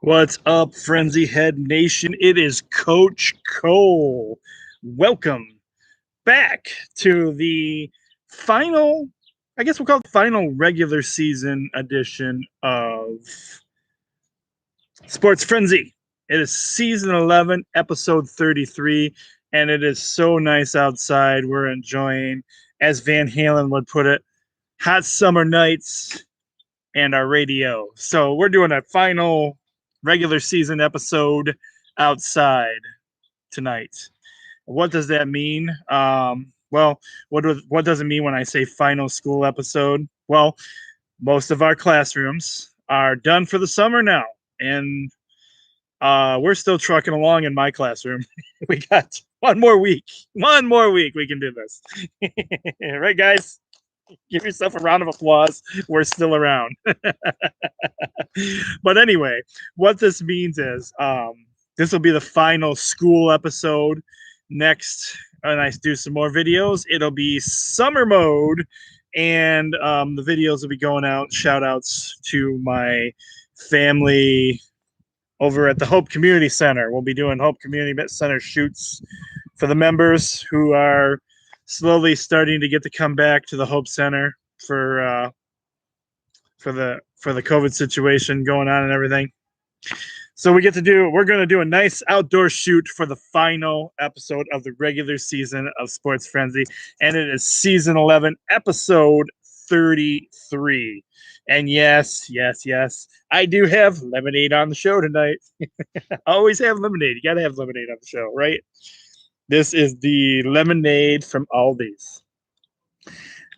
What's up, Frenzy Head Nation? It is Coach Cole. Welcome back to the final, I guess we'll call it the final regular season edition of Sports Frenzy. It is season 11, episode 33, and it is so nice outside. We're enjoying, as Van Halen would put it, hot summer nights and our radio. So we're doing a final regular season episode outside tonight. What does that mean? Well, what does it mean when I say final school episode? Well, most of our classrooms are done for the summer now, and we're still trucking along in my classroom. We got one more week. One more week. We can do this. Right, guys? Give yourself a round of applause. We're still around. But anyway, what this means is this will be the final school episode. Next, when I do some more videos, it'll be summer mode, and the videos will be going out. Shout outs to my family over at the Hope Community Center. We'll be doing Hope Community Center shoots for the members who are slowly starting to get to come back to the Hope Center for the COVID situation going on and everything. So we're going to do a nice outdoor shoot for the final episode of the regular season of Sports Frenzy, and it is season 11, episode 33. And yes, I do have lemonade on the show tonight. Always have lemonade. You got to have lemonade on the show, right? This is the lemonade from Aldi's.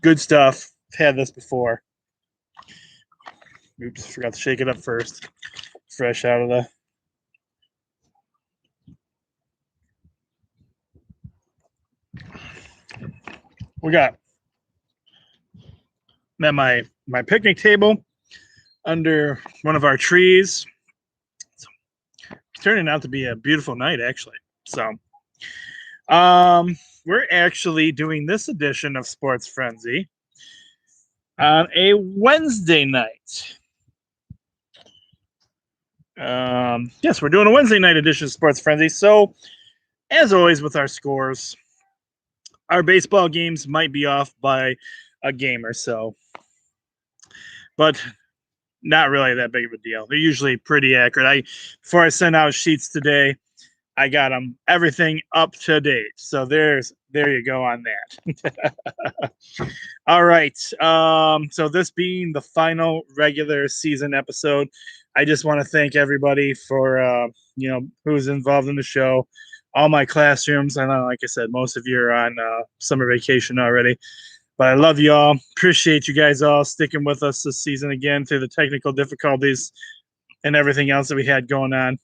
Good stuff. I've had this before. Oops, forgot to shake it up first. Fresh out of the... We got... I'm at my picnic table under one of our trees. It's turning out to be a beautiful night, actually. So... we're actually doing this edition of Sports Frenzy on a Wednesday night. Yes, we're doing a Wednesday night edition of Sports Frenzy. So, as always with our scores, our baseball games might be off by a game or so, but not really that big of a deal. They're usually pretty accurate. Before I sent out sheets today, I got them everything up to date. So there you go on that. All right. So this being the final regular season episode, I just want to thank everybody for who's involved in the show. All my classrooms. I know, like I said, most of you are on summer vacation already. But I love you all. Appreciate you guys all sticking with us this season again through the technical difficulties and everything else that we had going on.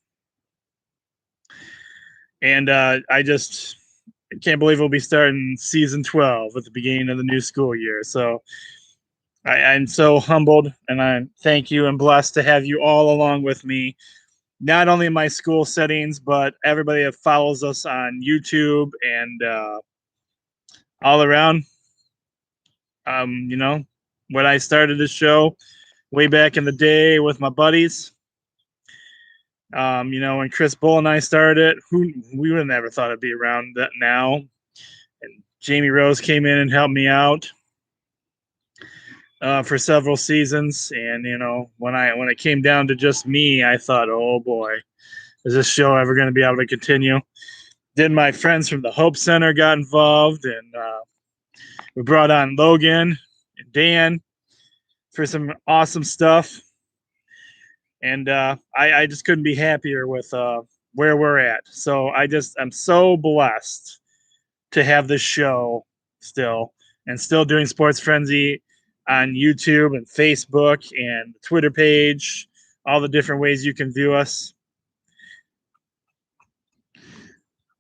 And I can't believe we'll be starting season 12 at the beginning of the new school year. So I'm so humbled, and I thank you and blessed to have you all along with me, not only in my school settings, but everybody that follows us on YouTube and all around. When I started this show way back in the day with my buddies, when Chris Bull and I started, we would have never thought it'd be around that now. And Jamie Rose came in and helped me out for several seasons. And when it came down to just me, I thought, oh boy, is this show ever going to be able to continue? Then my friends from the Hope Center got involved, and we brought on Logan and Dan for some awesome stuff. And I just couldn't be happier with where we're at. So I'm so blessed to have this show still doing Sports Frenzy on YouTube and Facebook and the Twitter page, all the different ways you can view us.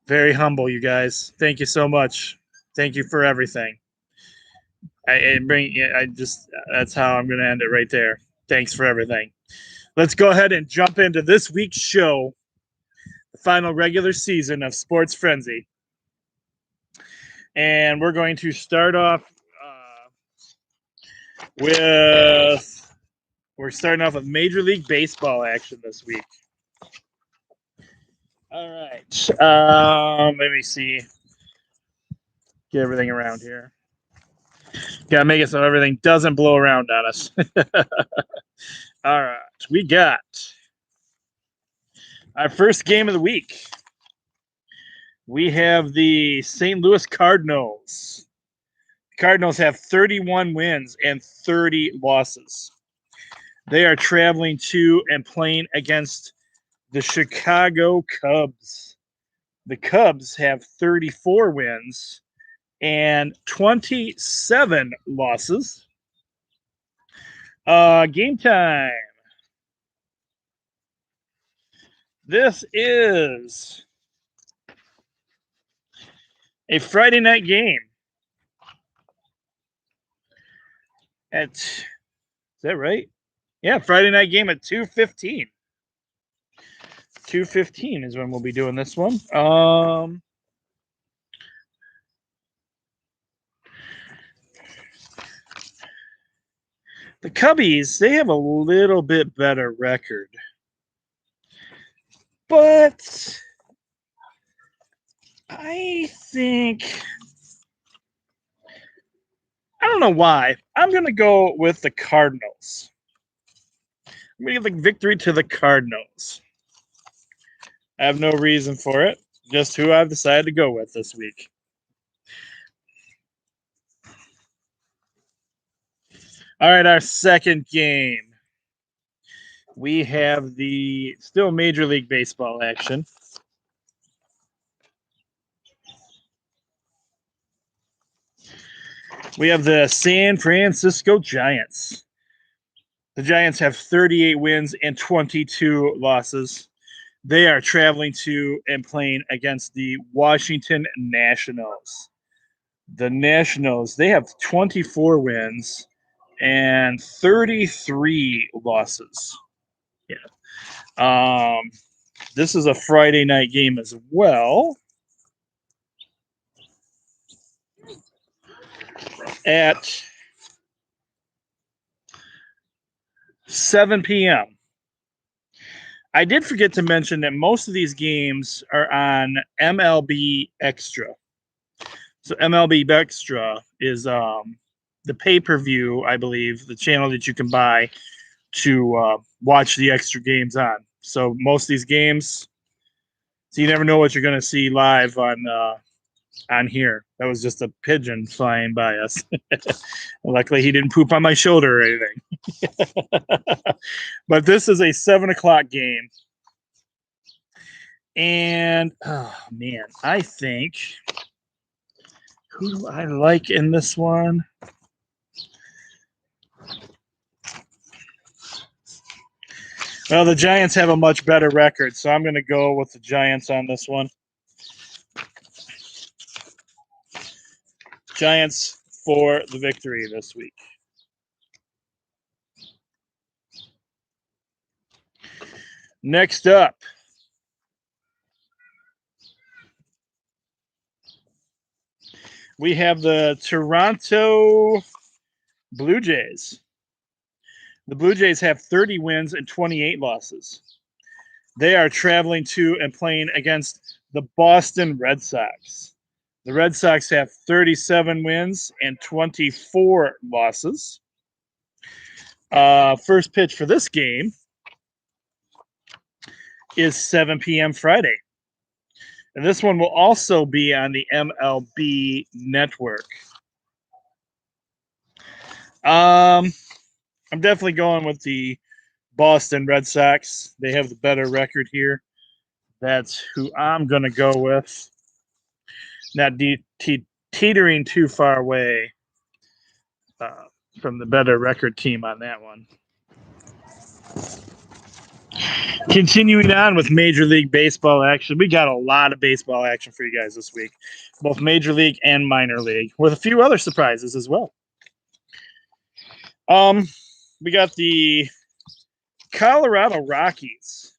Very humble, you guys. Thank you so much. Thank you for everything. That's how I'm going to end it right there. Thanks for everything. Let's go ahead and jump into this week's show, the final regular season of Sports Frenzy. And we're going to start off with Major League Baseball action this week. All right. Let me see. Get everything around here. Gotta make it so everything doesn't blow around on us. All right. We got our first game of the week. We have the St. Louis Cardinals. The Cardinals have 31 wins and 30 losses. They are traveling to and playing against the Chicago Cubs. The Cubs have 34 wins and 27 losses. Game time. This is a Friday night game. Is that right? Yeah, Friday night game at 2:15. 2:15 is when we'll be doing this one. The Cubbies, they have a little bit better record. But I don't know why. I'm going to go with the Cardinals. I'm going to give the victory to the Cardinals. I have no reason for it. Just who I've decided to go with this week. All right, our second game. We have the still Major League Baseball action. We have the San Francisco Giants. The Giants have 38 wins and 22 losses. They are traveling to and playing against the Washington Nationals. The Nationals, they have 24 wins and 33 losses. Yeah. This is a Friday night game as well. At 7 p.m. I did forget to mention that most of these games are on MLB Extra. So MLB Extra is the pay-per-view, I believe, the channel that you can buy to watch the extra games on. So most of these games, so you never know what you're going to see live on here. That was just a pigeon flying by us. Luckily, he didn't poop on my shoulder or anything. But this is a 7 o'clock game. And, oh, man, I think, who do I like in this one? Well, the Giants have a much better record, so I'm going to go with the Giants on this one. Giants for the victory this week. Next up, we have the Toronto Blue Jays. The Blue Jays have 30 wins and 28 losses. They are traveling to and playing against the Boston Red Sox. The Red Sox have 37 wins and 24 losses. First pitch for this game is 7 p.m. Friday. And this one will also be on the MLB network. I'm definitely going with the Boston Red Sox. They have the better record here. That's who I'm going to go with. Not teetering too far away from the better record team on that one. Continuing on with Major League Baseball action. We got a lot of baseball action for you guys this week, both Major League and minor league, with a few other surprises as well. We got the Colorado Rockies.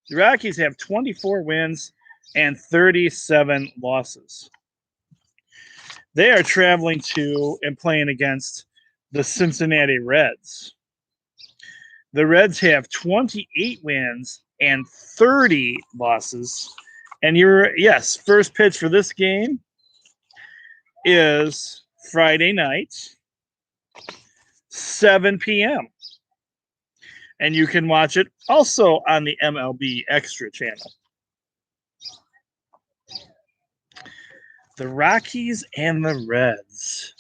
The Rockies have 24 wins and 37 losses. They are traveling to and playing against the Cincinnati Reds. The Reds have 28 wins and 30 losses. And yes, first pitch for this game is Friday night, 7 p.m. And you can watch it also on the MLB Extra channel. The Rockies and the Reds.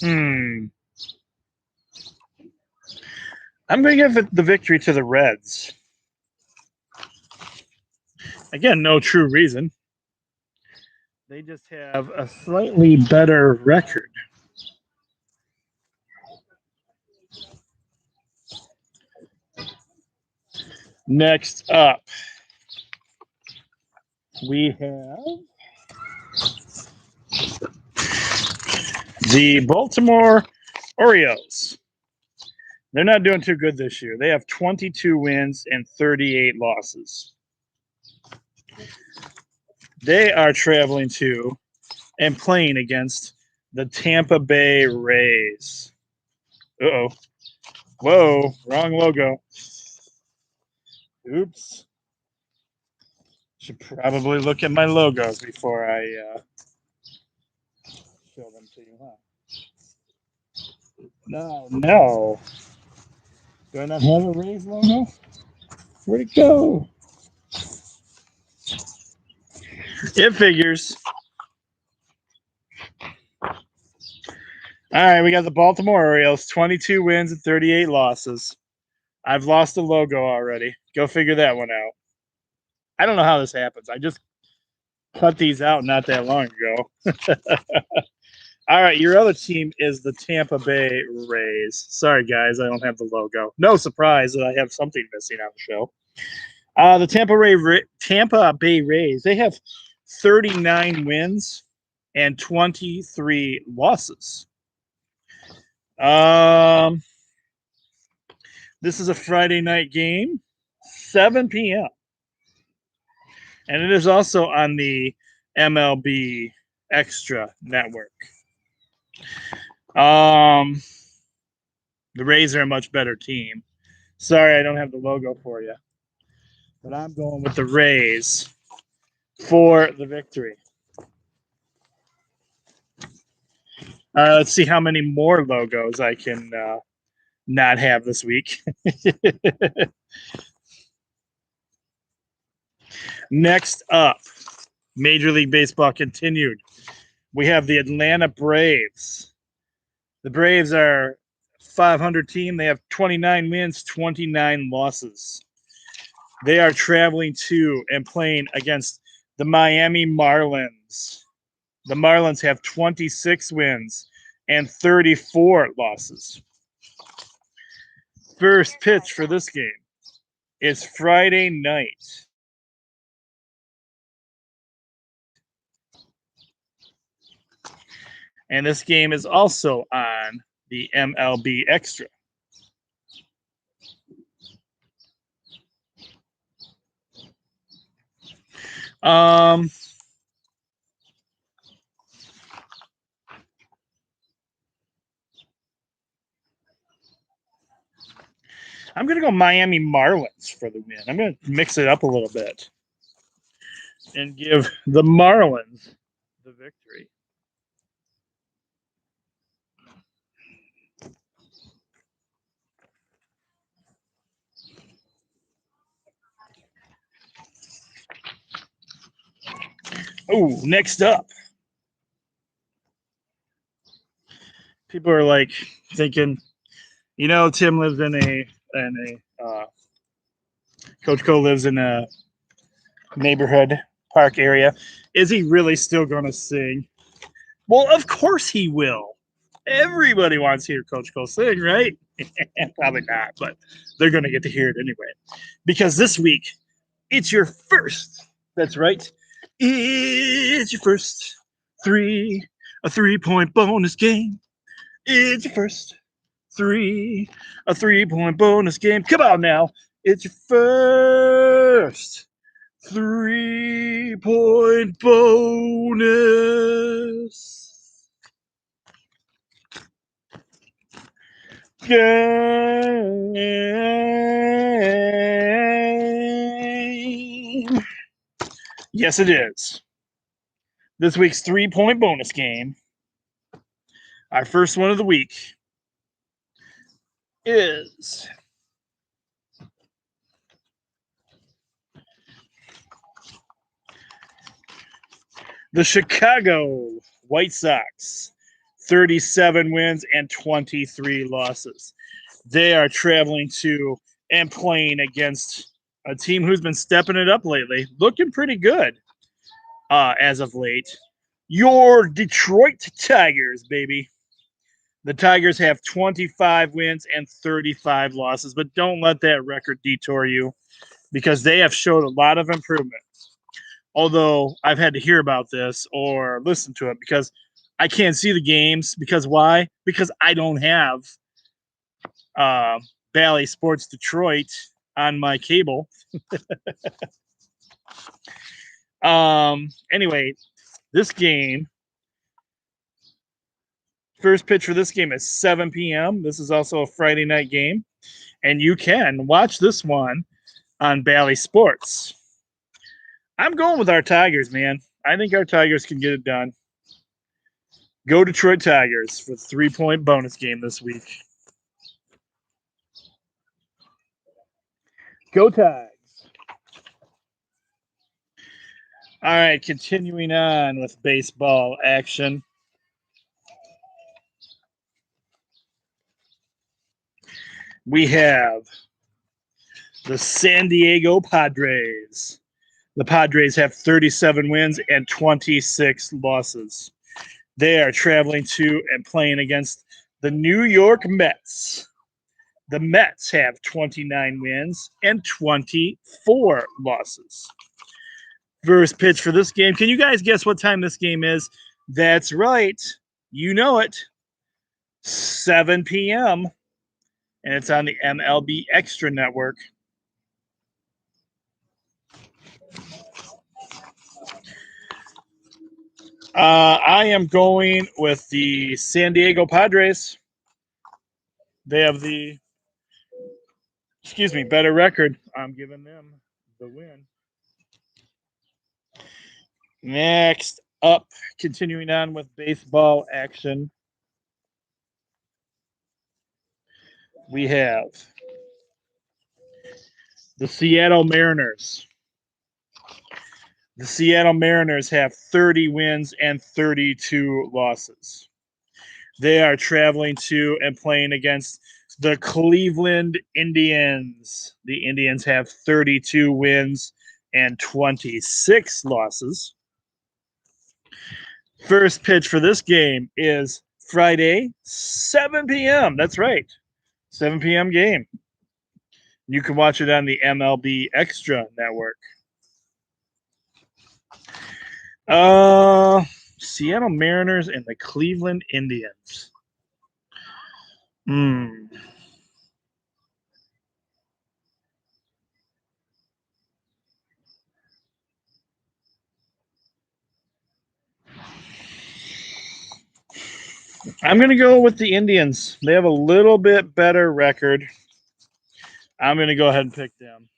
I'm going to give the victory to the Reds. Again, no true reason. They just have a slightly better record. Next up, we have the Baltimore Orioles. They're not doing too good this year. They have 22 wins and 38 losses. They are traveling to and playing against the Tampa Bay Rays. Uh-oh. Whoa, wrong logo. Oops. Should probably look at my logos before I show them to you, huh? No. Do I not have a Rays logo? Where'd it go? It figures. All right, we got the Baltimore Orioles, 22 wins and 38 losses. I've lost the logo already. Go figure that one out. I don't know how this happens. I just cut these out not that long ago. All right, your other team is the Tampa Bay Rays. Sorry, guys, I don't have the logo. No surprise that I have something missing on the show. The Tampa Bay Rays, they have 39 wins and 23 losses. This is a Friday night game, 7 p.m. And it is also on the MLB Extra network. The Rays are a much better team. Sorry, I don't have the logo for you. But I'm going with the Rays for the victory. Let's see how many more logos I can not have this week. Next up, Major League Baseball continued. We have the Atlanta Braves. The Braves are a 500 team. They have 29 wins, 29 losses. They are traveling to and playing against the Miami Marlins. The Marlins have 26 wins and 34 losses. First pitch for this game is Friday night. And this game is also on the MLB Extra. I'm going to go Miami Marlins for the win. I'm going to mix it up a little bit and give the Marlins the victory. Oh, next up. People are like thinking, you know, Tim lives in a Coach Co lives in a neighborhood park area. Is he really still going to sing? Well, of course he will. Everybody wants to hear Coach Co sing, right? Probably not, but they're going to get to hear it anyway. Because this week, it's your first. That's right. It's your first a 3-point bonus game. It's your first a 3-point bonus game. Come on now. It's your first 3-point bonus. game. Yes, it is. This week's 3-point bonus game. Our first one of the week is the Chicago White Sox, 37 wins and 23 losses. They are traveling to and playing against a team who's been stepping it up lately, looking pretty good as of late. Your Detroit Tigers, baby. The Tigers have 25 wins and 35 losses, but don't let that record detour you because they have showed a lot of improvement. Although I've had to hear about this or listen to it because I can't see the games. Because why? Because I don't have Bally Sports Detroit on my cable. Anyway, this game, first pitch for this game is 7 p.m. This is also a Friday night game, and you can watch this one on Bally Sports. I'm going with our Tigers, man. I think our Tigers can get it done. Go Detroit Tigers for the 3-point bonus game this week. Go Tigers. All right, continuing on with baseball action. We have the San Diego Padres. The Padres have 37 wins and 26 losses. They are traveling to and playing against the New York Mets. The Mets have 29 wins and 24 losses. First pitch for this game. Can you guys guess what time this game is? That's right. You know it. 7 p.m. And it's on the MLB Extra Network. I am going with the San Diego Padres. They have the, better record. I'm giving them the win. Next up, continuing on with baseball action, we have the Seattle Mariners. The Seattle Mariners have 30 wins and 32 losses. They are traveling to and playing against the Cleveland Indians. The Indians have 32 wins and 26 losses. First pitch for this game is Friday, 7 p.m. That's right. 7 p.m. game. You can watch it on the MLB Extra Network. Seattle Mariners and the Cleveland Indians. I'm going to go with the Indians. They have a little bit better record. I'm going to go ahead and pick them.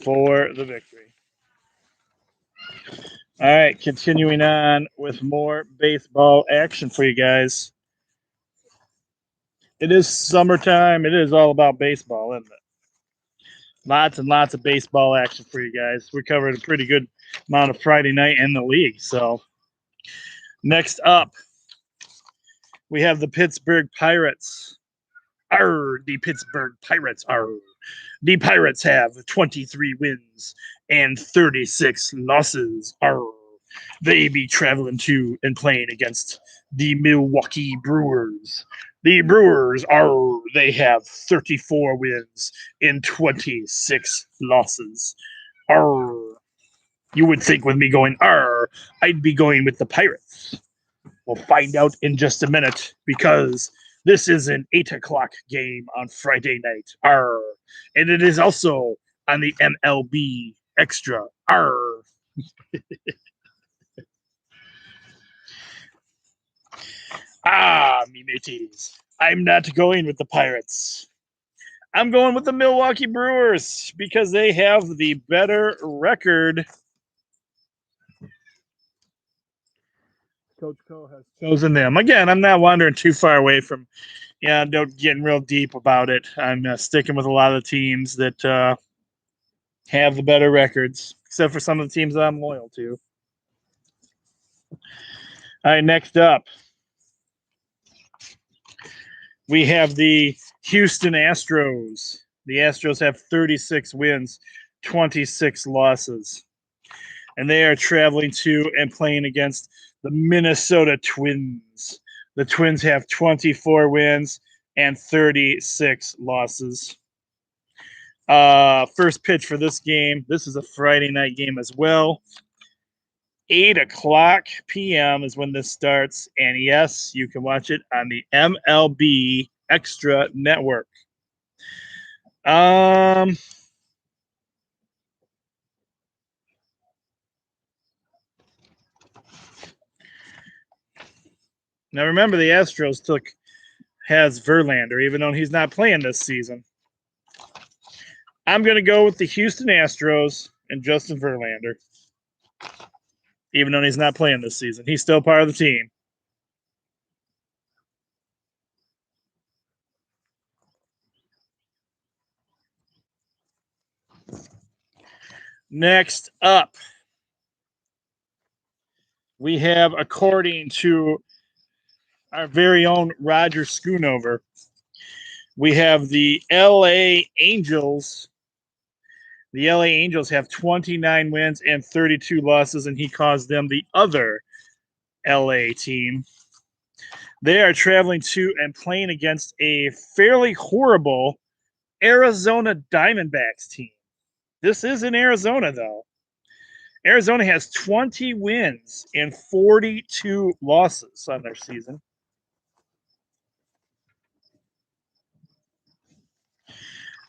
For the victory. All right, continuing on with more baseball action for you guys. It is summertime. It is all about baseball, isn't it? Lots and lots of baseball action for you guys. We covered a pretty good amount of Friday night in the league. So next up, we have the Pittsburgh Pirates. The Pittsburgh Pirates are. The Pirates have 23 wins and 36 losses. They be traveling to and playing against the Milwaukee Brewers. The Brewers they have 34 wins and 26 losses. You would think with me going I'd be going with the Pirates. We'll find out in just a minute because this is an 8 o'clock game on Friday night. And it is also on the MLB Extra. Me mateys. I'm not going with the Pirates. I'm going with the Milwaukee Brewers because they have the better record. Coach Co has chosen them. Again, I'm not wandering too far away from, don't getting real deep about it. I'm sticking with a lot of the teams that have the better records, except for some of the teams that I'm loyal to. All right, next up, we have the Houston Astros. The Astros have 36 wins, 26 losses. And they are traveling to and playing against the Minnesota Twins. The Twins have 24 wins and 36 losses. First pitch for this game. This is a Friday night game as well. 8 o'clock p.m. is when this starts. And yes, you can watch it on the MLB Extra Network. Now remember, the Astros has Verlander, even though he's not playing this season. I'm going to go with the Houston Astros and Justin Verlander, even though he's not playing this season. He's still part of the team. Next up, we have, according to our very own Roger Schoonover, we have the LA Angels. The LA Angels have 29 wins and 32 losses, and he calls them the other LA team. They are traveling to and playing against a fairly horrible Arizona Diamondbacks team. This is in Arizona, though. Arizona has 20 wins and 42 losses on their season.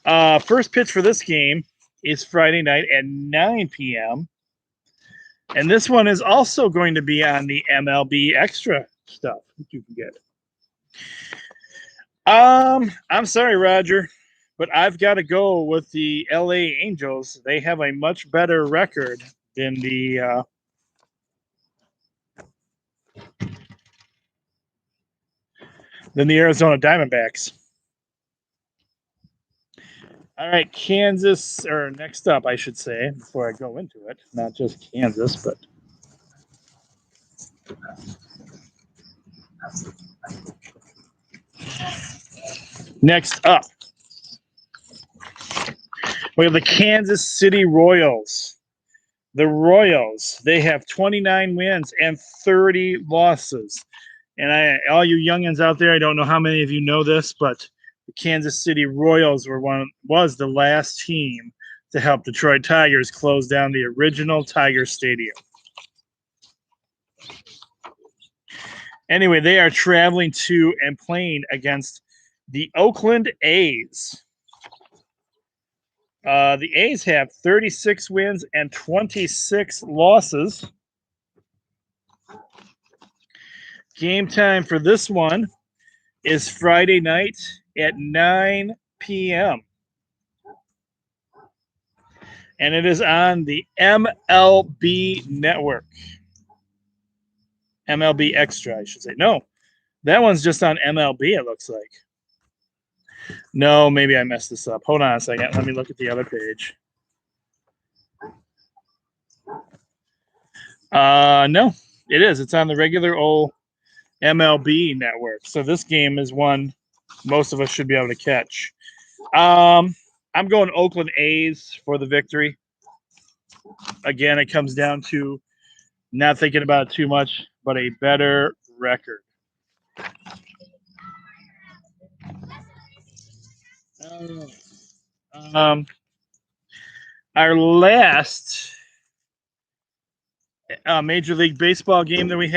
First pitch for this game is Friday night at 9 p.m. And this one is also going to be on the MLB Extra stuff that you can get. I'm sorry, Roger, but I've got to go with the LA Angels. They have a much better record than the Arizona Diamondbacks. All right, Kansas, or next up, I should say, before I go into it, not just Kansas, but next up, we have the Kansas City Royals. The Royals, they have 29 wins and 30 losses. And all you youngins out there, I don't know how many of you know this, but the Kansas City Royals was the last team to help Detroit Tigers close down the original Tiger Stadium. Anyway, they are traveling to and playing against the Oakland A's. The A's have 36 wins and 26 losses. Game time for this one is Friday night at 9 p.m. And it is on the MLB Network. MLB Extra, I should say. No, that one's just on MLB, it looks like. No, maybe I messed this up. Hold on a second. Let me look at the other page. No, it is. It's on the regular old MLB Network. So this game is one most of us should be able to catch. I'm going Oakland A's for the victory. Again, it comes down to not thinking about it too much, but a better record. Our last Major League Baseball game that we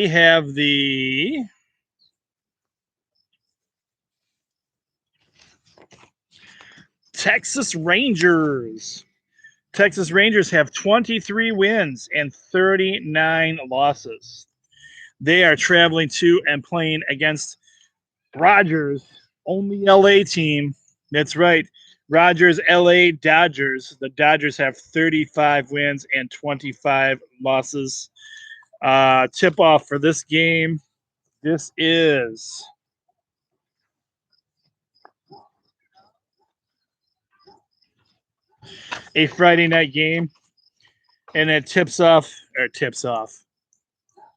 have the Texas Rangers. Texas Rangers have 23 wins and 39 losses. They are traveling to and playing against Rogers, only LA team. That's right. Rogers, LA Dodgers. The Dodgers have 35 wins and 25 losses. Tip off for this game. This is a Friday night game, and it tips off.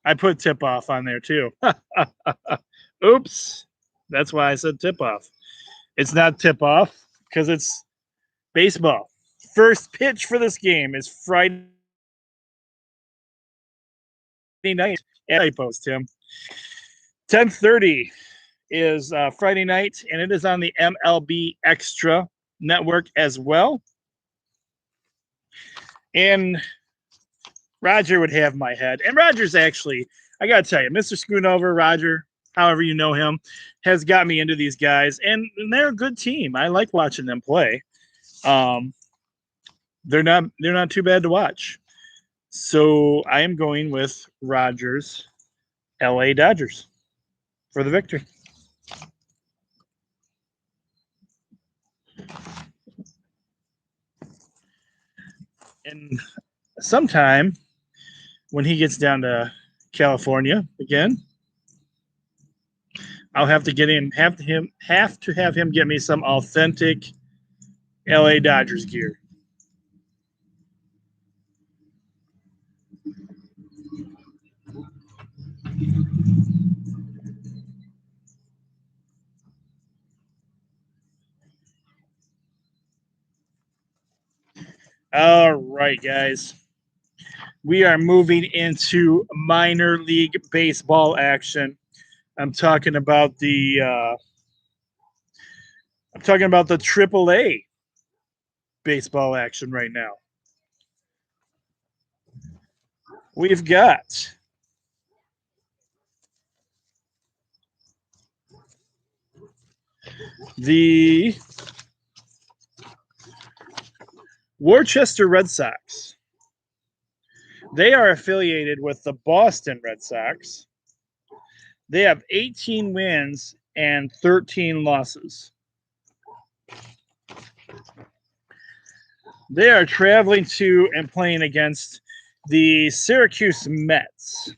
I put tip off on there too. Oops. That's why I said tip off. It's not tip off because it's baseball. First pitch for this game is Friday night. I post Tim. 10:30 is Friday night, and it is on the MLB Extra network as well. And Roger would have my head. And Roger's actually, I got to tell you, Mr. Schoonover, Roger, however you know him, has got me into these guys. And they're a good team. I like watching them play. They're not too bad to watch. So I am going with Rogers, LA Dodgers for the victory. And sometime when he gets down to California again, I'll have to have him get me some authentic LA Dodgers gear. All right, guys. We are moving into minor league baseball action. I'm talking about the AAA baseball action right now. We've got the Worcester Red Sox. They are affiliated with the Boston Red Sox. They have 18 wins and 13 losses. They are traveling to and playing against the Syracuse Mets.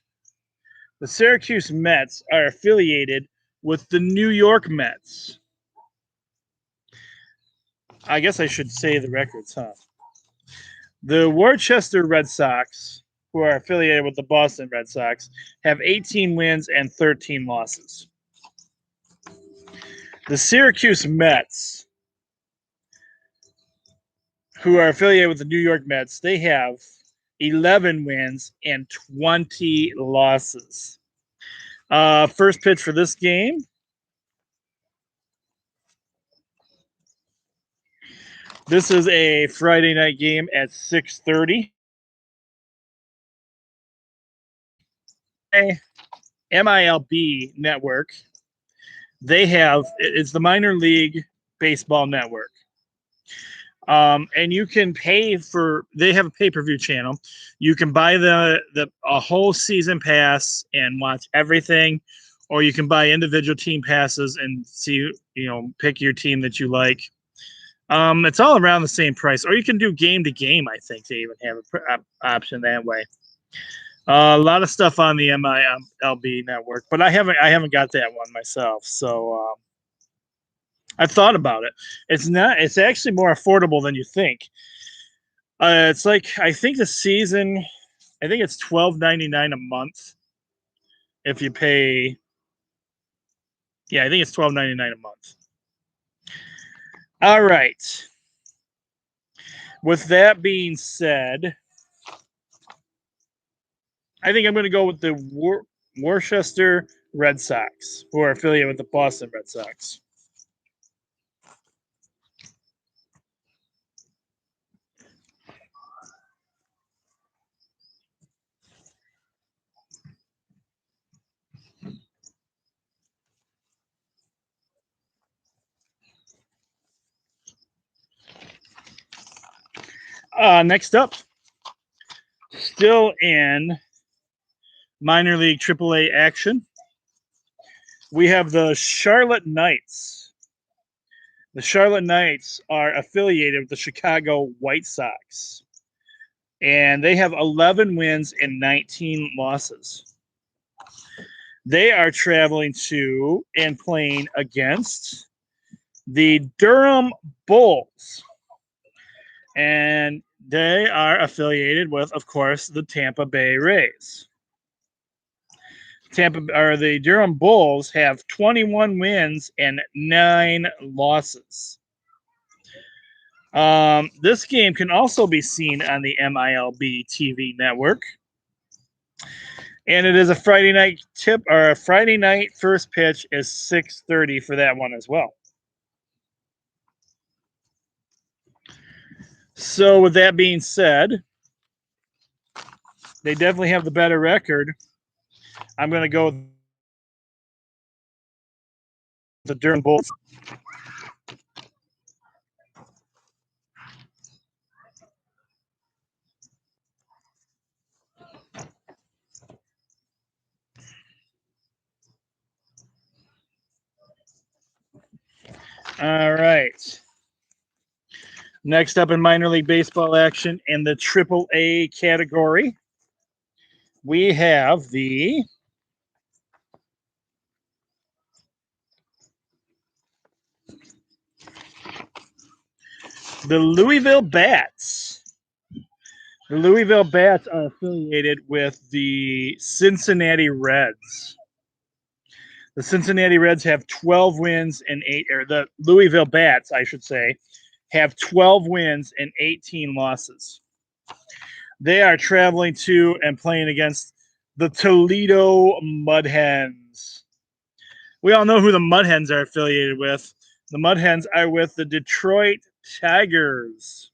The Syracuse Mets are affiliated with the New York Mets. I guess I should say the records, huh? The Worcester Red Sox, who are affiliated with the Boston Red Sox, have 18 wins and 13 losses. The Syracuse Mets, who are affiliated with the New York Mets, they have 11 wins and 20 losses. First pitch for this game. This is a Friday night game at 6:30. MILB network. It's the minor league baseball network. And you can pay they have a pay-per-view channel. You can buy a whole season pass and watch everything, or you can buy individual team passes and pick your team that you like. It's all around the same price, or you can do game to game. I think they even have an option that way. A lot of stuff on the MILB network, but I haven't got that one myself. So I've thought about it. It's actually more affordable than you think. It's like I think it's $12.99 a month if you pay. Yeah, I think it's $12.99 a month. All right. With that being said, I think I'm going to go with the Worcester Red Sox, who are affiliated with the Boston Red Sox. Next up, still in minor league AAA action. We have the Charlotte Knights. The Charlotte Knights are affiliated with the Chicago White Sox, and they have 11 wins and 19 losses. They are traveling to and playing against the Durham Bulls, and they are affiliated with, of course, the Tampa Bay Rays. The Durham Bulls have 21 wins and 9 losses. This game can also be seen on the MILB TV network. And it is a Friday night tip, or a Friday night first pitch is 6:30 for that one as well. So with that being said, they definitely have the better record. I'm going to go with the Durham Bulls. All right. Next up in minor league baseball action in the AAA category, we have the Louisville Bats. The Louisville Bats are affiliated with the Cincinnati Reds. The Cincinnati Reds have 12 wins and 8, or the Louisville Bats, I should say, have 12 wins and 18 losses. They are traveling to and playing against the Toledo Mud Hens. We all know who the Mud Hens are affiliated with. The Mud Hens are with the Detroit Tigers.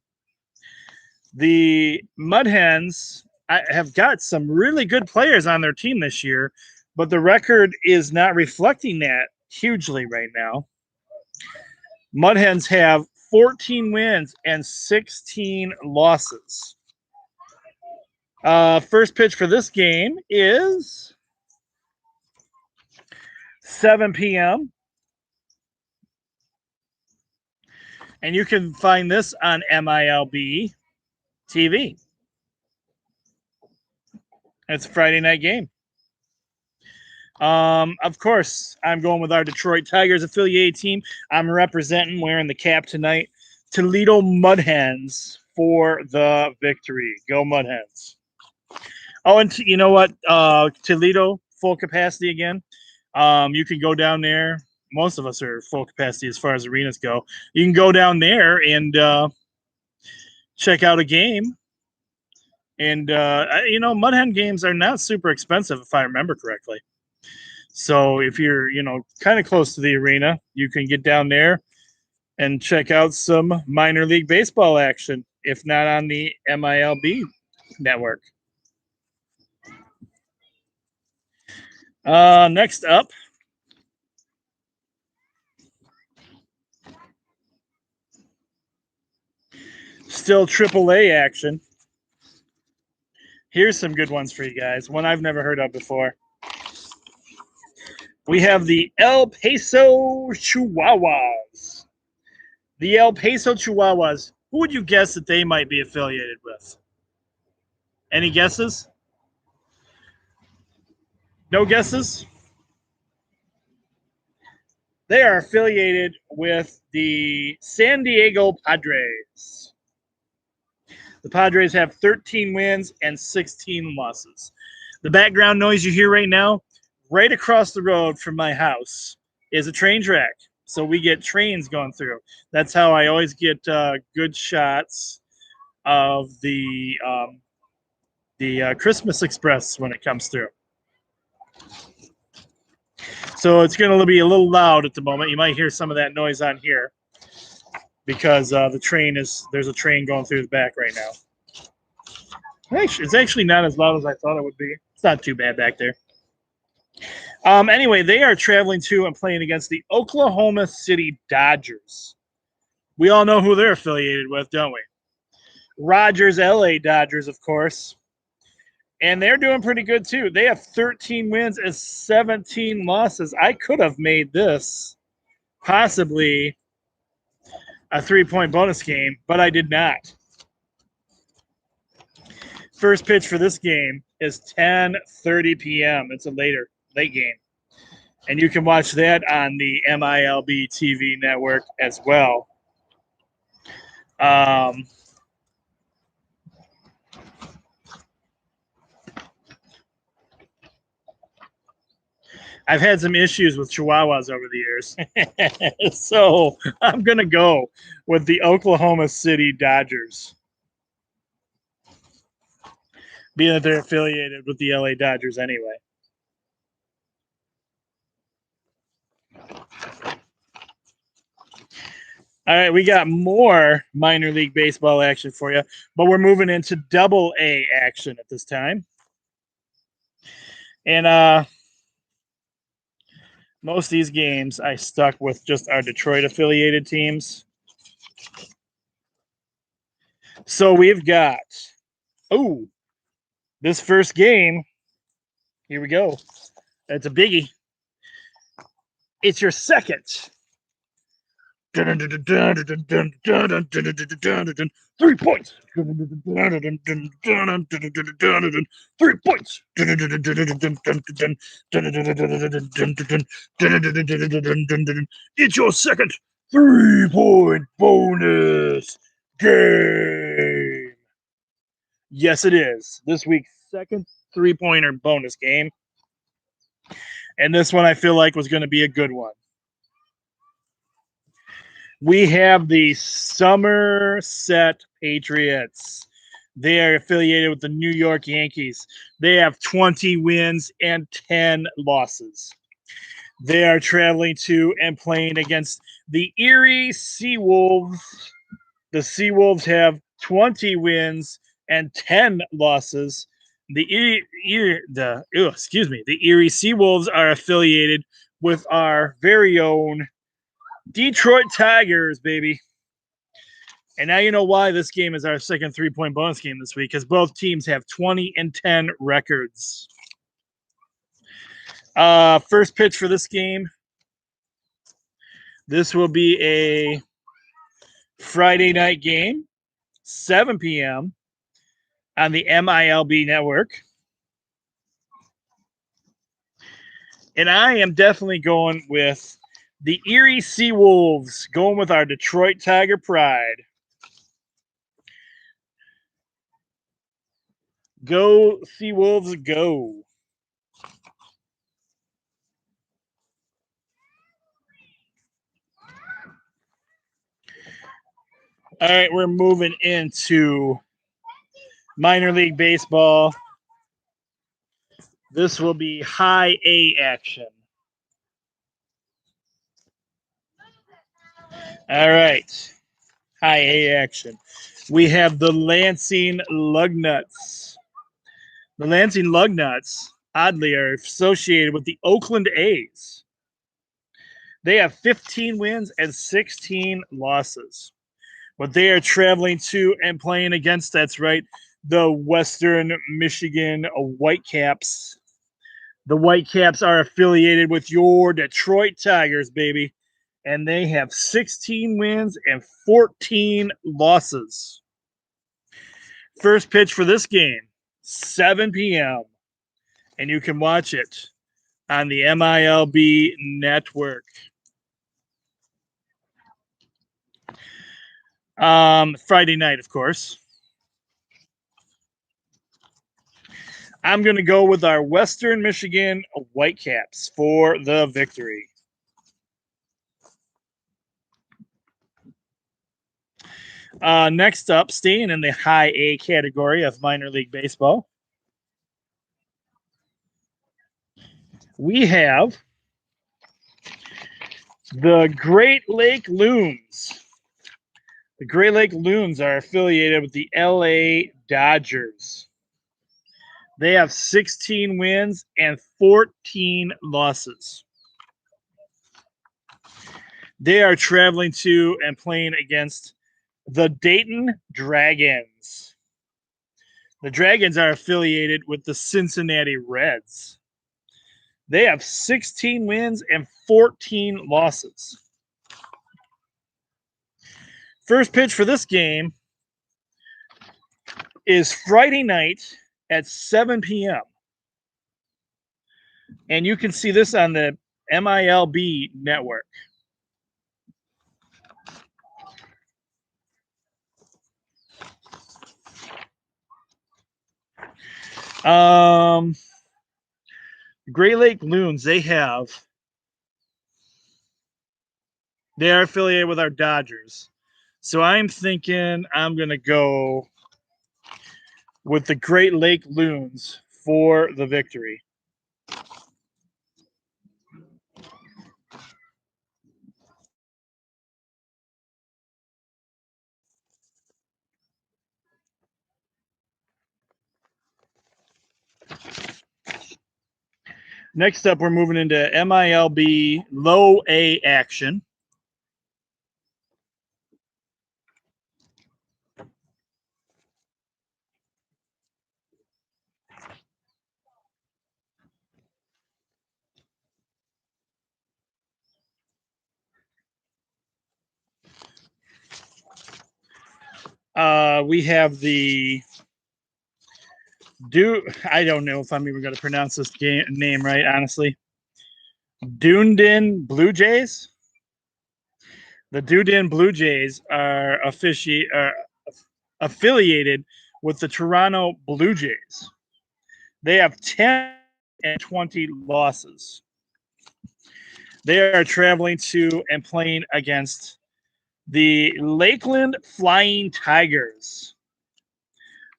The Mud Hens have got some really good players on their team this year, but the record is not reflecting that hugely right now. Mud Hens have 14 wins and 16 losses. First pitch for this game is 7 p.m. And you can find this on MILB TV. It's a Friday night game. Of course, I'm going with our Detroit Tigers affiliated team. I'm representing, wearing the cap tonight, Toledo Mud Hens for the victory. Go Mud Hens. Oh, and you know what? Toledo, full capacity again. You can go down there. Most of us are full capacity as far as arenas go. You can go down there and check out a game. And, Mud Hen games are not super expensive, if I remember correctly. So if you're, kind of close to the arena, you can get down there and check out some minor league baseball action, if not on the MILB network. Next up, still AAA action. Here's some good ones for you guys. One I've never heard of before. We have the El Paso Chihuahuas. The El Paso Chihuahuas. Who would you guess that they might be affiliated with? Any guesses? No guesses? They are affiliated with the San Diego Padres. The Padres have 13 wins and 16 losses. The background noise you hear right now, right across the road from my house, is a train track. So we get trains going through. That's how I always get good shots of the Christmas Express when it comes through. So it's going to be a little loud at the moment. You might hear some of that noise on here because there's a train going through the back right now. It's actually not as loud as I thought it would be. It's not too bad back there. Anyway, they are traveling to and playing against the Oklahoma City Dodgers. We all know who they're affiliated with, don't we? Rogers, LA Dodgers, of course. And they're doing pretty good too. They have 13 wins and 17 losses. I could have made this possibly a 3-point bonus game, but I did not. First pitch for this game is 10:30 p.m. It's a late game. And you can watch that on the MILB TV network as well. I've had some issues with Chihuahuas over the years. So I'm going to go with the Oklahoma City Dodgers, being that they're affiliated with the LA Dodgers anyway. All right, we got more minor league baseball action for you, but we're moving into double A action at this time. And most of these games I stuck with just our Detroit affiliated teams. So we've got, this first game. Here we go. It's a biggie. It's your second. 3 points. 3 points. It's your second 3-point bonus game. Yes, it is. This week's second 3-pointer bonus game. And this one I feel like was going to be a good one. We have the Somerset Patriots. They are affiliated with the New York Yankees. They have 20 wins and 10 losses. They are traveling to and playing against the Erie Seawolves. The Seawolves have 20 wins and 10 losses. The Erie Seawolves are affiliated with our very own Detroit Tigers, baby. And now you know why this game is our second 3-point bonus game this week, because both teams have 20 and 10 records. First pitch for this game. This will be a Friday night game, 7 p.m. on the MILB network. And I am definitely going with the Erie Seawolves, going with our Detroit Tiger pride. Go Seawolves, go. All right, we're moving into minor league baseball. This will be high A action. All right, high A action. We have the Lansing Lugnuts. The Lansing Lugnuts, oddly, are associated with the Oakland A's. They have 15 wins and 16 losses. But they are traveling to and playing against, that's right, the Western Michigan Whitecaps. The Whitecaps are affiliated with your Detroit Tigers, baby. And they have 16 wins and 14 losses. First pitch for this game, 7 p.m. And you can watch it on the MILB network. Friday night, of course. I'm going to go with our Western Michigan Whitecaps for the victory. Next up, staying in the high A category of minor league baseball, we have the Great Lake Loons. The Great Lake Loons are affiliated with the LA Dodgers. They have 16 wins and 14 losses. They are traveling to and playing against the Dayton Dragons. The Dragons are affiliated with the Cincinnati Reds. They have 16 wins and 14 losses. First pitch for this game is Friday night at 7 p.m. And you can see this on the MILB network. Great Lake Loons, they are affiliated with our Dodgers. So I'm thinking I'm going to go with the Great Lake Loons for the victory. Next up, we're moving into MILB low A action. We have the I don't know if I'm even going to pronounce this name right, honestly. Dunedin Blue Jays. The Dunedin Blue Jays are affiliated with the Toronto Blue Jays. They have 10 and 20 losses. They are traveling to and playing against the Lakeland Flying Tigers,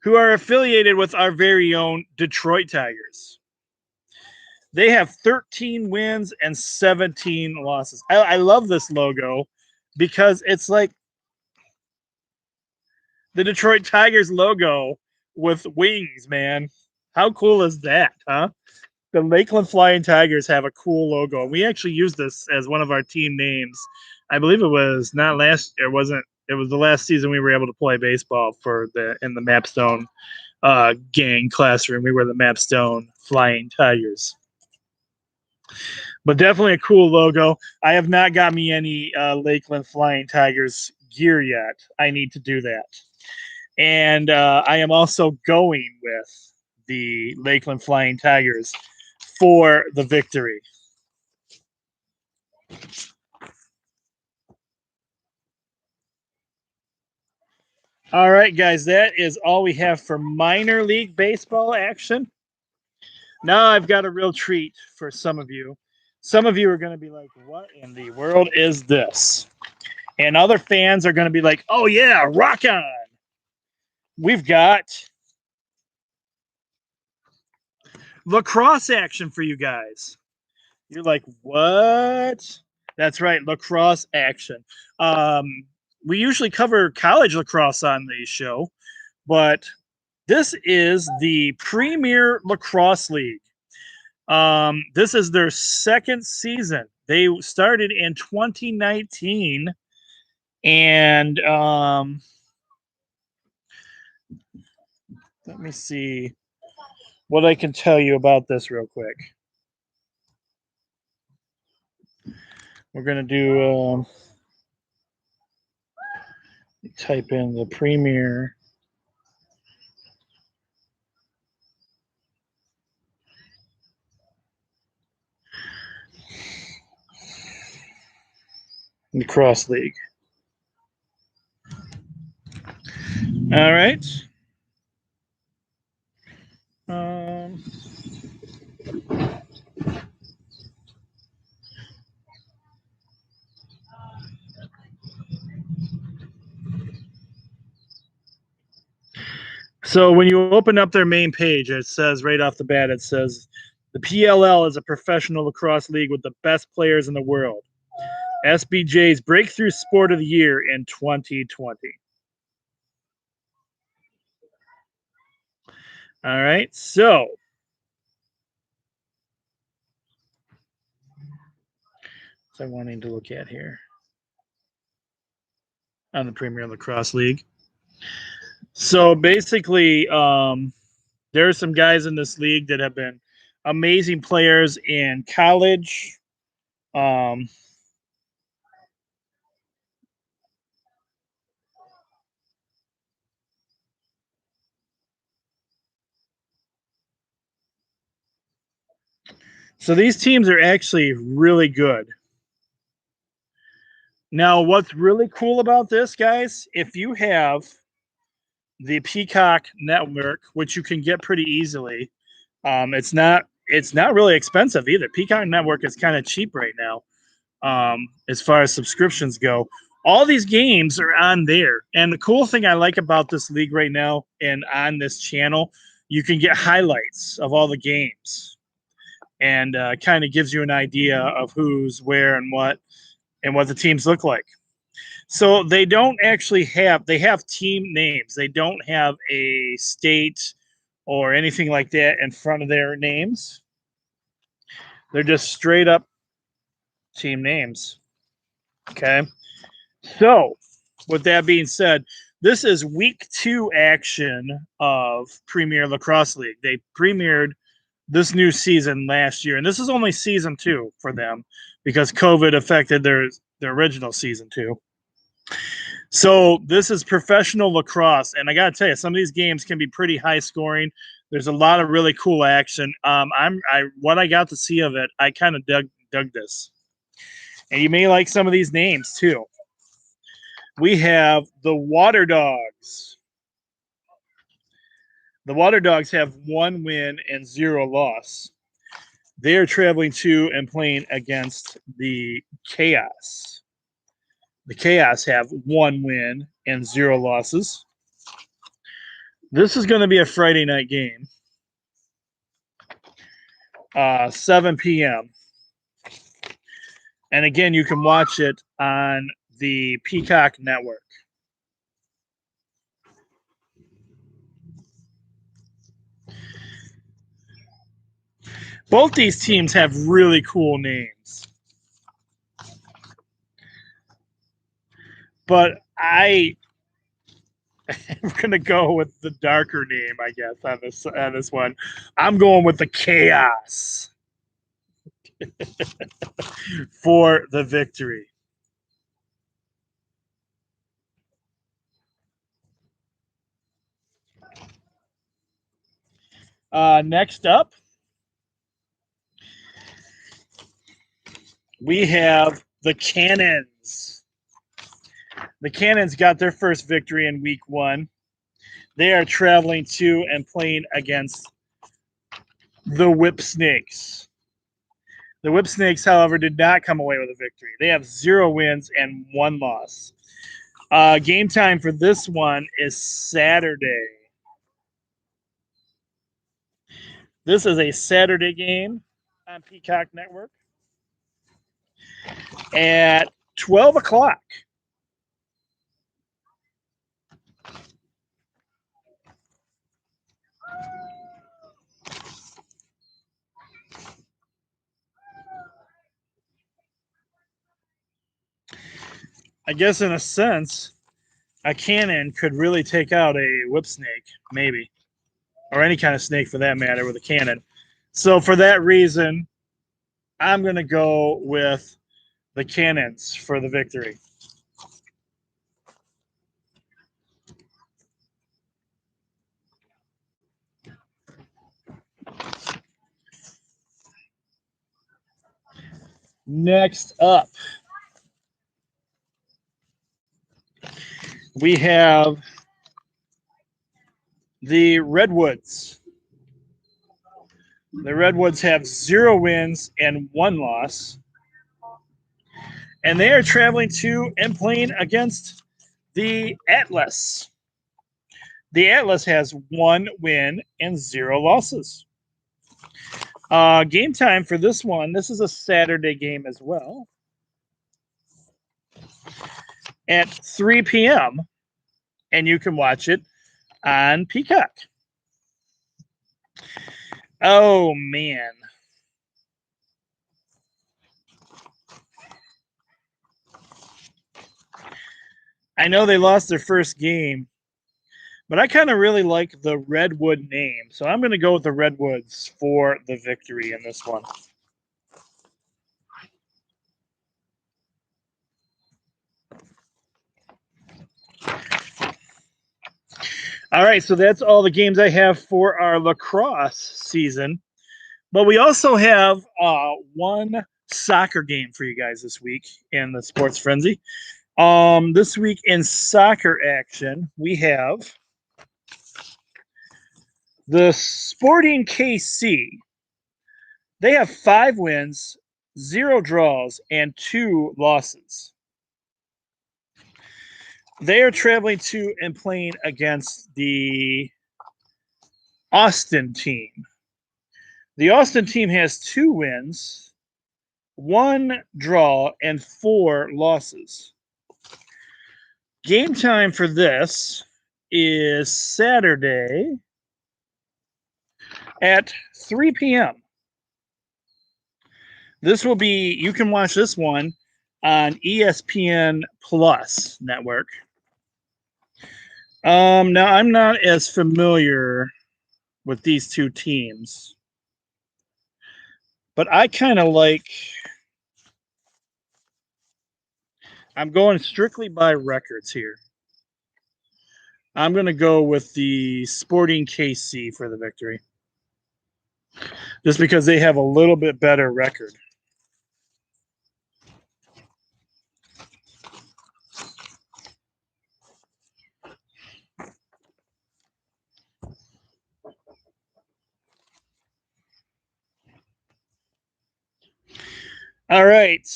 who are affiliated with our very own Detroit Tigers. They have 13 wins and 17 losses. I love this logo because it's like the Detroit Tigers logo with wings, man. How cool is that, huh? The Lakeland Flying Tigers have a cool logo. We actually used this as one of our team names. I believe it was not last year, wasn't it? Was the last season we were able to play baseball in the Mapstone gang classroom. We were the Mapstone Flying Tigers. But definitely a cool logo. I have not got me any Lakeland Flying Tigers gear yet. I need to do that. And I am also going with the Lakeland Flying Tigers for the victory. All right, guys, that is all we have for minor league baseball action. Now I've got a real treat for some of you. Some of you are going to be like, what in the world is this? And other fans are going to be like, oh, yeah, rock on. We've got lacrosse action for you guys. You're like, what? That's right, lacrosse action. We usually cover college lacrosse on the show, but this is the Premier Lacrosse League. This is their second season. They started in 2019, and let me see what I can tell you about this real quick. We're going to do type in the Premier Lacrosse League. All right. So when you open up their main page, it says right off the bat, it says the PLL is a professional lacrosse league with the best players in the world. SBJ's Breakthrough Sport of the Year in 2020. All right, so I'm wanting to look at here on the Premier Lacrosse League. So basically, there are some guys in this league that have been amazing players in college. Um, so these teams are actually really good. Now, what's really cool about this, guys, if you have the Peacock network, which you can get pretty easily, it's not really expensive either. Peacock network is kind of cheap right now, as far as subscriptions go. All these games are on there, and the cool thing I like about this league right now and on this channel, you can get highlights of all the games, and kind of gives you an idea of who's where and what the teams look like. So they don't actually they have team names. They don't have a state or anything like that in front of their names. They're just straight up team names. Okay. So, with that being said, this is week 2 action of Premier Lacrosse League. They premiered this new season last year, and this is only season 2 for them because COVID affected their original season 2. So this is professional lacrosse, and I got to tell you, some of these games can be pretty high scoring. There's a lot of really cool action. What I got to see of it, I kind of dug this, and you may like some of these names too. We have the Water Dogs. The Water Dogs have 1 win and 0 loss. They are traveling to and playing against the Chaos. The Chaos have 1 win and 0 losses. This is going to be a Friday night game, 7 p.m. And again, you can watch it on the Peacock Network. Both these teams have really cool names. But I'm gonna go with the darker name, I guess, on this one. I'm going with the Chaos for the victory. Next up, we have the Cannons. The Cannons got their first victory in week 1. They are traveling to and playing against the Whip Snakes. The Whip Snakes, however, did not come away with a victory. They have 0 wins and 1 loss. Game time for this one is Saturday. This is a Saturday game on Peacock Network at 12 o'clock. I guess in a sense, a cannon could really take out a whip snake, maybe, or any kind of snake for that matter with a cannon. So for that reason, I'm going to go with the Cannons for the victory. Next up, we have the Redwoods. The Redwoods have 0 wins and 1 loss. And they are traveling to and playing against the Atlas. The Atlas has 1 win and 0 losses. Game time for this one. This is a Saturday game as well. At 3 p.m. And you can watch it on Peacock. Oh, man. I know they lost their first game, But I kind of really like the Redwood name. So I'm going to go with the Redwoods for the victory in this one. All right, so that's all the games I have for our lacrosse season. But we also have one soccer game for you guys this week in the Sports Frenzy. This week in soccer action, we have the Sporting KC. They have 5 wins, 0 draws, and 2 losses. They are traveling to and playing against the Austin team. The Austin team has 2 wins, 1 draw, and 4 losses. Game time for this is Saturday at 3 p.m. This will be, you can watch this one on ESPN Plus network. Now, I'm not as familiar with these 2 teams, but I kind of like, I'm going strictly by records here. I'm going to go with the Sporting KC for the victory, just because they have a little bit better record. All right.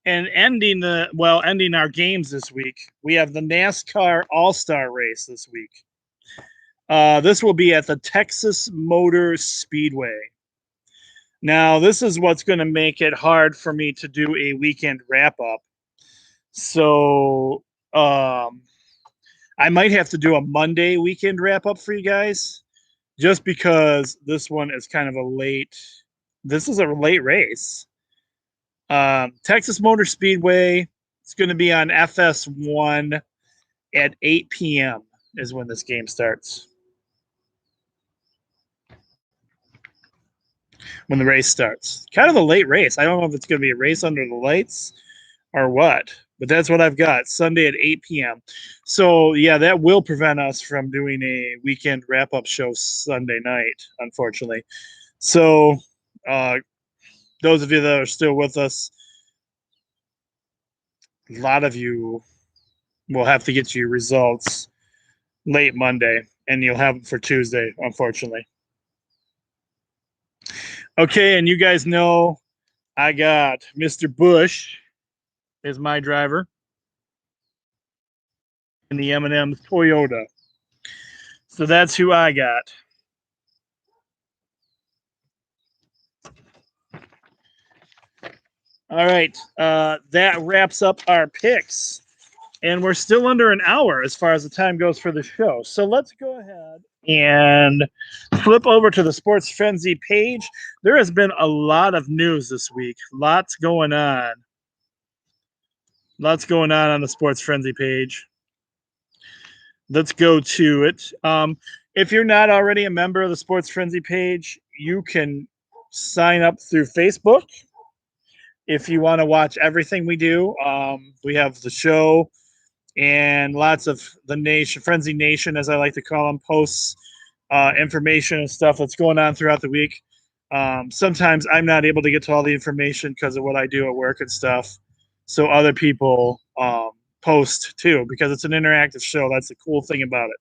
And ending our games this week, we have the NASCAR AllStar race this week. This will be at the Texas Motor Speedway. Now, this is what's going to make it hard for me to do a weekend wrap-up. So, I might have to do a Monday weekend wrap-up for you guys, just because this one is kind of a late race. Texas Motor Speedway, it's going to be on FS1 at 8 p.m. is when this game starts. When the race starts. Kind of a late race. I don't know if it's going to be a race under the lights or what, but that's what I've got. Sunday at 8 p.m. So, yeah, that will prevent us from doing a weekend wrap-up show Sunday night, unfortunately. So, those of you that are still with us, a lot of you will have to get your results late Monday, and you'll have them for Tuesday, unfortunately. Okay, and you guys know I got Mr. Bush is my driver in the M&M's Toyota. So that's who I got. All right, that wraps up our picks. And we're still under an hour as far as the time goes for the show. So let's go ahead and flip over to the Sports Frenzy page. There has been a lot of news this week. Lots going on. Lots going on the Sports Frenzy page. Let's go to it. If you're not already a member of the Sports Frenzy page, you can sign up through Facebook. If you want to watch everything we do, we have the show and lots of the nation, Frenzy Nation, as I like to call them, posts information and stuff that's going on throughout the week. Sometimes I'm not able to get to all the information because of what I do at work and stuff. So other people post too, because it's an interactive show. That's the cool thing about it.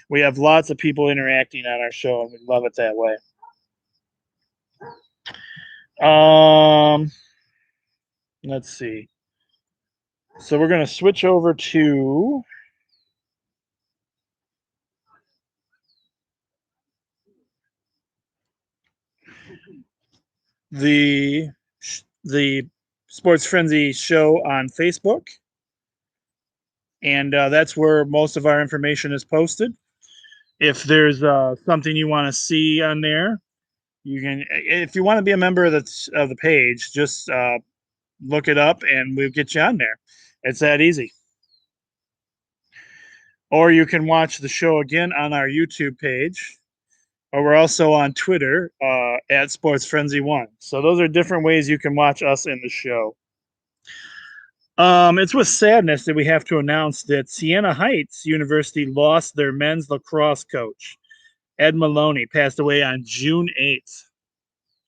We have lots of people interacting on our show, and we love it that way. Let's see. So we're going to switch over to the Sports Frenzy show on Facebook. And that's where most of our information is posted. If there's something you want to see on there, you can. If you want to be a member of the page, just look it up, and we'll get you on there. It's that easy. Or you can watch the show again on our YouTube page. Or we're also on Twitter at Sports Frenzy 1. So those are different ways you can watch us in the show. It's with sadness that we have to announce that Siena Heights University lost their men's lacrosse coach. Ed Maloney passed away on June 8th.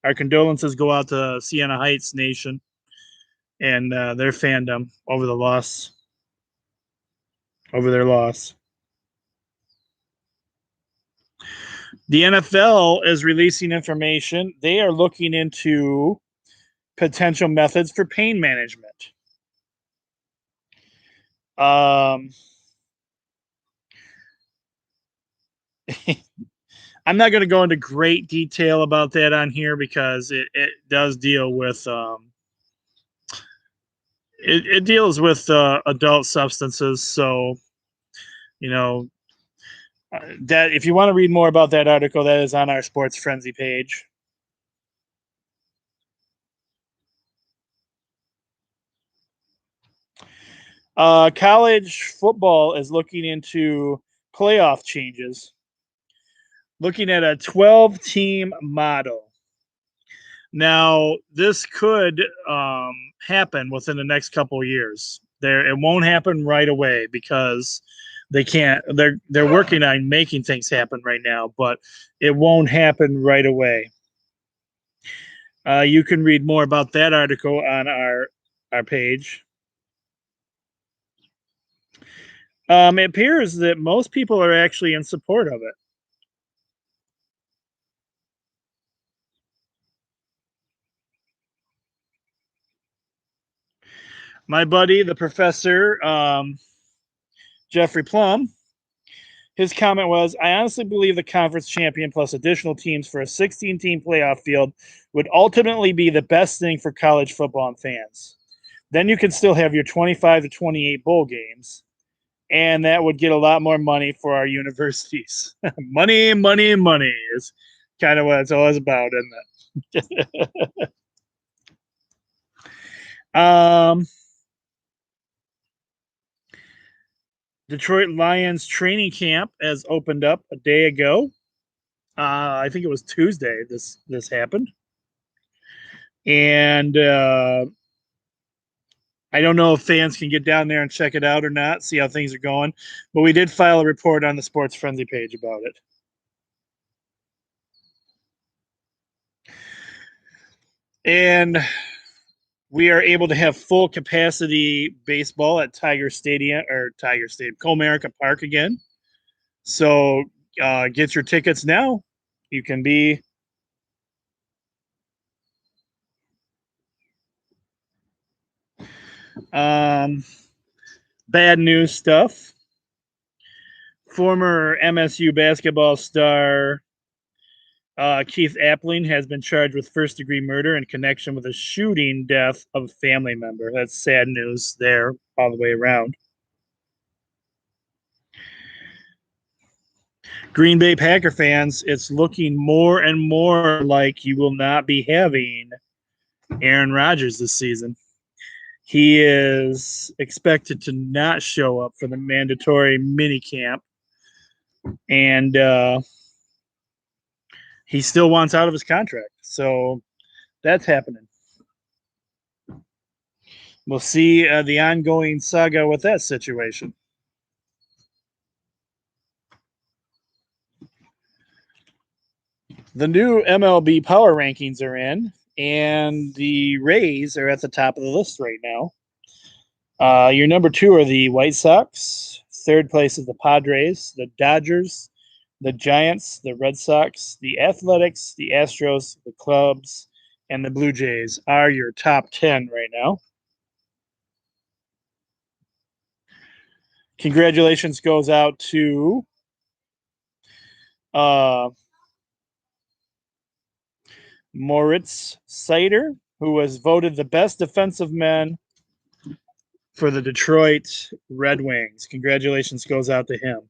Our condolences go out to Siena Heights Nation and their fandom over their loss. The NFL is releasing information. They are looking into potential methods for pain management. I'm not going to go into great detail about that on here because it does deal with it deals with adult substances. So, that if you want to read more about that article, that is on our Sports Frenzy page. College football is looking into playoff changes, looking at a 12-team model. Now, this could happen within the next couple of years. It won't happen right away because they can't. They're working on making things happen right now, but it won't happen right away. You can read more about that article on our page. It appears that most people are actually in support of it. My buddy, the professor, Jeffrey Plum, his comment was, I honestly believe the conference champion plus additional teams for a 16-team playoff field would ultimately be the best thing for college football and fans. Then you can still have your 25 to 28 bowl games, and that would get a lot more money for our universities. Money, money, money is kind of what it's always about, isn't it? Detroit Lions training camp has opened up a day ago. I think it was Tuesday this happened. And I don't know if fans can get down there and check it out or not, see how things are going. But we did file a report on the Sports Frenzy page about it. And we are able to have full capacity baseball at Comerica Park again. So get your tickets now. You can be bad news stuff. Former MSU basketball star Keith Appling has been charged with first-degree murder in connection with a shooting death of a family member. That's sad news there all the way around. Green Bay Packer fans, it's looking more and more like you will not be having Aaron Rodgers this season. He is expected to not show up for the mandatory minicamp, and he still wants out of his contract. So that's happening. We'll see the ongoing saga with that situation. The new MLB power rankings are in, and the Rays are at the top of the list right now. Your number 2 are the White Sox. Third place is the Padres, the Dodgers, the Giants, the Red Sox, the Athletics, the Astros, the Cubs, and the Blue Jays are your top 10 right now. Congratulations goes out to Moritz Seider, who was voted the best defensive man for the Detroit Red Wings. Congratulations goes out to him.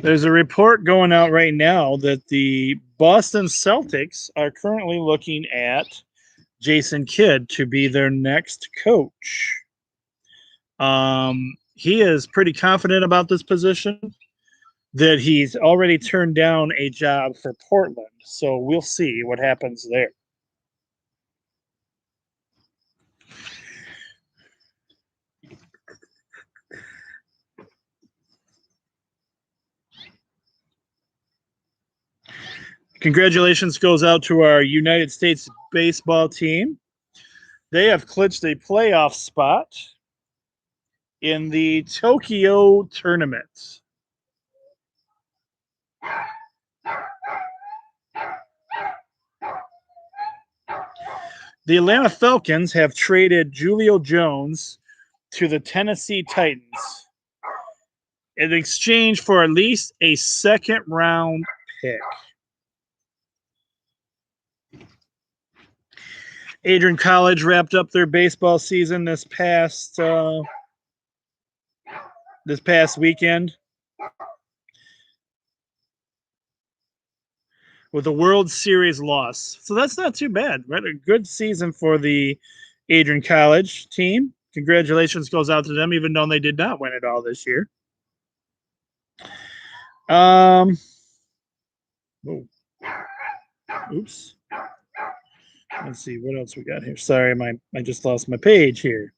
There's a report going out right now that the Boston Celtics are currently looking at Jason Kidd to be their next coach. He is pretty confident about this position, that he's already turned down a job for Portland. So we'll see what happens there. Congratulations goes out to our United States baseball team. They have clinched a playoff spot in the Tokyo tournament. The Atlanta Falcons have traded Julio Jones to the Tennessee Titans in exchange for at least a second-round pick. Adrian College wrapped up their baseball season this past weekend with a World Series loss. So that's not too bad, right? A good season for the Adrian College team. Congratulations goes out to them, even though they did not win it all this year. Oops. Let's see what else we got here. Sorry, I just lost my page here.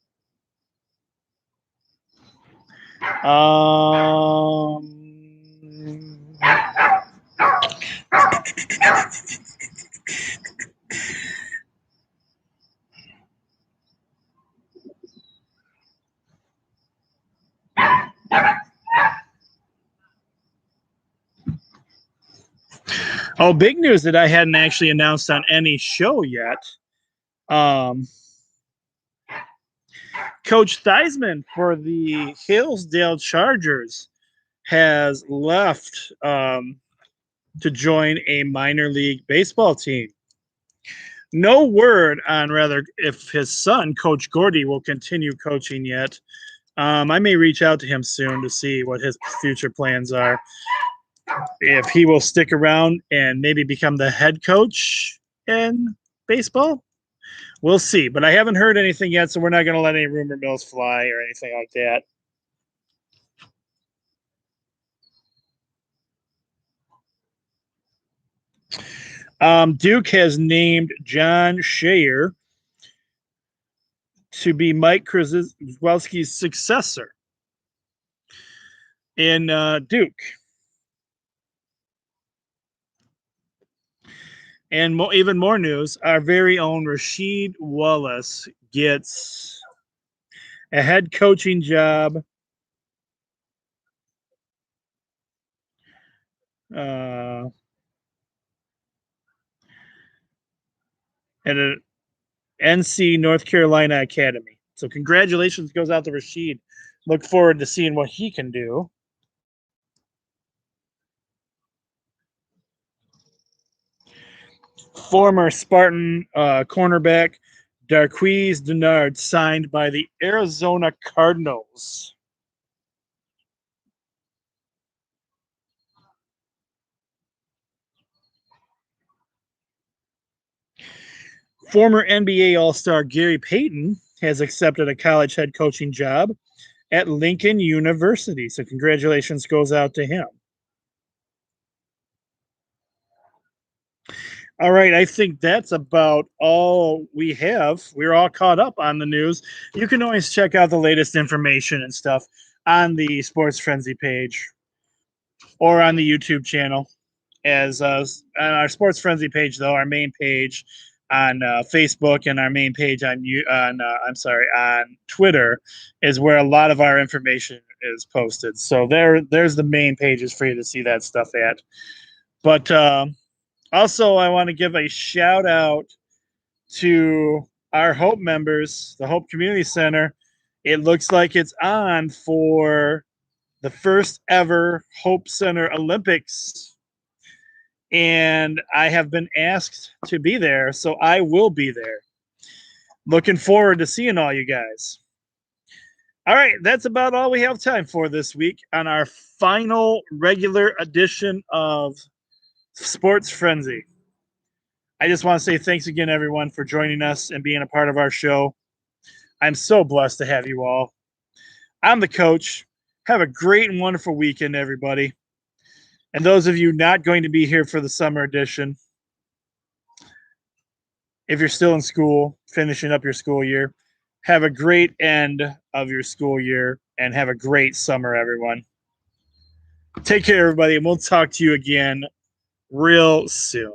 Oh, big news that I hadn't actually announced on any show yet. Coach Theismann for the Hillsdale Chargers has left to join a minor league baseball team. No word on rather if his son, Coach Gordy, will continue coaching yet. I may reach out to him soon to see what his future plans are. If he will stick around and maybe become the head coach in baseball, we'll see. But I haven't heard anything yet, so we're not going to let any rumor mills fly or anything like that. Duke has named John Shayer to be Mike Krzyzewski's successor in Duke. And even more news, our very own Rasheed Wallace gets a head coaching job at an NC North Carolina Academy. So congratulations goes out to Rasheed. Look forward to seeing what he can do. Former Spartan cornerback Darquise Denard signed by the Arizona Cardinals. Former NBA All-Star Gary Payton has accepted a college head coaching job at Lincoln University. So congratulations goes out to him. All right, I think that's about all we have. We're all caught up on the news. You can always check out the latest information and stuff on the Sports Frenzy page or on the YouTube channel. As on our Sports Frenzy page, though, our main page on Facebook and our main page on Twitter is where a lot of our information is posted. So there's the main pages for you to see that stuff at. But also, I want to give a shout out to our Hope members, the Hope Community Center. It looks like it's on for the first ever Hope Center Olympics. And I have been asked to be there, so I will be there. Looking forward to seeing all you guys. All right, that's about all we have time for this week on our final regular edition of Sports Frenzy. I just want to say thanks again, everyone, for joining us and being a part of our show. I'm so blessed to have you all. I'm the coach. Have a great and wonderful weekend, everybody. And those of you not going to be here for the summer edition, if you're still in school, finishing up your school year, have a great end of your school year and have a great summer, everyone. Take care, everybody, and we'll talk to you again real soon.